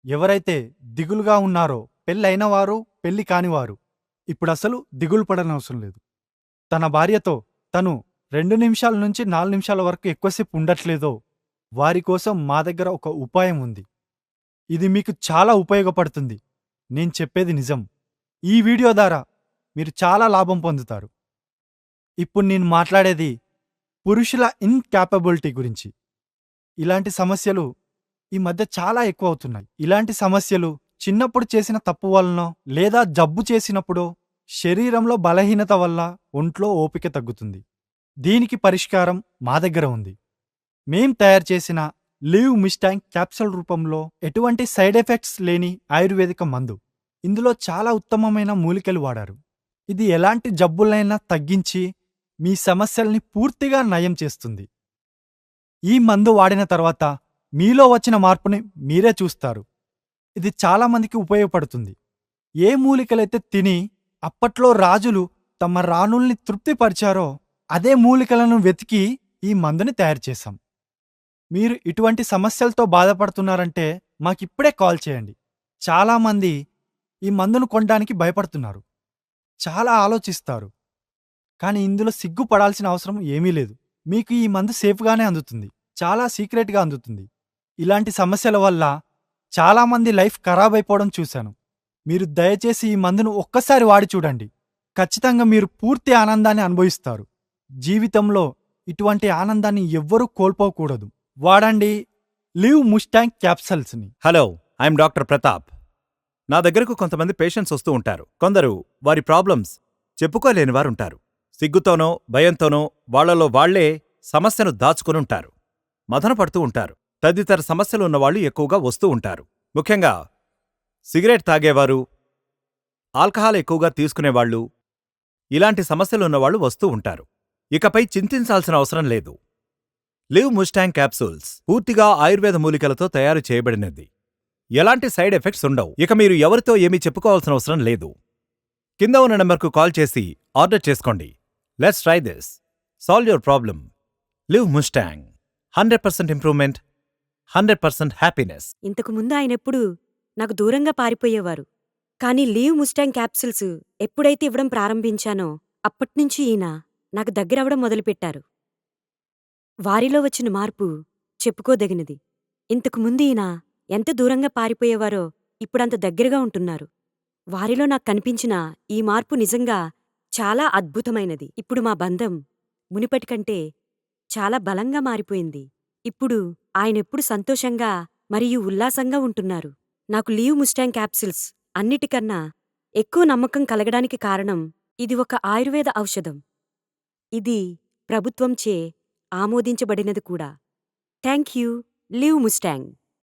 ఎవరైతే దిగులుగా ఉన్నారో, పెళ్ళైన వారు, పెళ్లి కానివారు ఇప్పుడసలు దిగులు పడనవసరం లేదు. తన భార్యతో తను 2 నిమిషాల నుంచి 4 నిమిషాల వరకు ఎక్కువసేపు ఉండట్లేదో, వారి కోసం మా దగ్గర ఒక ఉపాయం ఉంది. ఇది మీకు చాలా ఉపయోగపడుతుంది. నేను చెప్పేది నిజం. ఈ వీడియో ద్వారా మీరు చాలా లాభం పొందుతారు. ఇప్పుడు నేను మాట్లాడేది పురుషుల ఇన్‌కాపబిలిటీ గురించి. ఇలాంటి సమస్యలు ఈ మధ్య చాలా ఎక్కువవుతున్నాయి. ఇలాంటి సమస్యలు చిన్నప్పుడు చేసిన తప్పు వలనో, లేదా జబ్బు చేసినప్పుడో, శరీరంలో బలహీనత వల్ల ఒంట్లో ఓపిక తగ్గుతుంది. దీనికి పరిష్కారం మా దగ్గర ఉంది. మేం తయారు చేసిన లీవ్ మిస్టాంగ్ క్యాప్సూల్ రూపంలో ఎటువంటి సైడ్ ఎఫెక్ట్స్ లేని ఆయుర్వేదిక మందు. ఇందులో చాలా ఉత్తమమైన మూలికలు వాడారు. ఇది ఎలాంటి జబ్బులైనా తగ్గించి మీ సమస్యల్ని పూర్తిగా నయం చేస్తుంది. ఈ మందు వాడిన తర్వాత మీలో వచ్చిన మార్పుని మీరే చూస్తారు. ఇది చాలా మందికి ఉపయోగపడుతుంది. ఏ మూలికలైతే తిని అప్పట్లో రాజులు తమ రాణుల్ని తృప్తిపరిచారో అదే మూలికలను వెతికి ఈ మందుని తయారు చేశాం. మీరు ఇటువంటి సమస్యలతో బాధపడుతున్నారంటే మాకిప్పుడే కాల్ చేయండి. చాలామంది ఈ మందును కొనడానికి భయపడుతున్నారు, చాలా ఆలోచిస్తారు. కానీ ఇందులో సిగ్గుపడాల్సిన అవసరం ఏమీ లేదు. మీకు ఈ మందు సేఫ్గానే అందుతుంది, చాలా సీక్రెట్గా అందుతుంది. ఇలాంటి సమస్యల వల్ల చాలామంది లైఫ్ ఖరాబ్ అయిపోవడం చూశాను. మీరు దయచేసి ఈ మందును ఒక్కసారి వాడి చూడండి. ఖచ్చితంగా మీరు పూర్తి ఆనందాన్ని అనుభవిస్తారు. జీవితంలో ఇటువంటి ఆనందాన్ని ఎవ్వరూ కోల్పోకూడదు. వాడండి లీవ్ ముస్టాంగ్ క్యాప్సల్స్ని. Hello, I'm doctor Pratap. నా దగ్గరకు కొంతమంది పేషెంట్స్ వస్తూ ఉంటారు. కొందరు వారి ప్రాబ్లమ్స్ చెప్పుకోలేని వారుంటారు. సిగ్గుతోనో భయంతోనో వాళ్లలో వాళ్లే సమస్యను దాచుకునుంటారు, మదన పడుతూ ఉంటారు. తదితర సమస్యలు ఉన్నవాళ్లు ఎక్కువగా వస్తూ ఉంటారు. ముఖ్యంగా సిగరెట్ తాగేవారు, ఆల్కహాల్ ఎక్కువగా తీసుకునేవాళ్లు, ఇలాంటి సమస్యలున్నవాళ్లు వస్తూ ఉంటారు. ఇకపై చింతించాల్సిన అవసరం లేదు. లివ్ ముస్టాంగ్ క్యాప్సూల్స్ పూర్తిగా ఆయుర్వేద మూలికలతో తయారు చేయబడినది. ఎలాంటి సైడ్ ఎఫెక్ట్స్ ఉండవు. ఇక మీరు ఎవరితో ఏమీ చెప్పుకోవాల్సిన అవసరం లేదు. కింద ఉన్న నెంబర్కు కాల్ చేసి ఆర్డర్ చేసుకోండి. Let's try this. Solve your problem. Live Mustang. 100% improvement, 100% happiness. ఇంతకు ముందు ఆయనెప్పుడు నాకు దూరంగా పారిపోయేవారు. కానీ లీవ్ ముస్టాంగ్ క్యాప్సూల్స్ ఎప్పుడైతే ఇవ్వడం ప్రారంభించానో అప్పట్నుంచి ఈయన నాకు దగ్గరవడం మొదలుపెట్టారు. వారిలో వచ్చిన మార్పు చెప్పుకోదగినది. ఇంతకు ముందు ఈయన ఎంత దూరంగా పారిపోయేవారో ఇప్పుడంత దగ్గరగా ఉంటున్నారు. వారిలో నాకు కనిపించిన ఈ మార్పు నిజంగా చాలా అద్భుతమైనది. ఇప్పుడు మా బంధం మునిపటికంటే చాలా బలంగా మారిపోయింది. ఇప్పుడు ఆయనెప్పుడు సంతోషంగా మరియు ఉల్లాసంగా ఉంటున్నారు. నాకు లీవ్ ముస్టాంగ్ క్యాప్సూల్స్ అన్నిటికన్నా ఎక్కువ నమ్మకం కలగడానికి కారణం ఇది ఒక ఆయుర్వేద ఔషధం. ఇది ప్రభుత్వంచే ఆమోదించబడినది కూడా. Thank you, leave Mustang.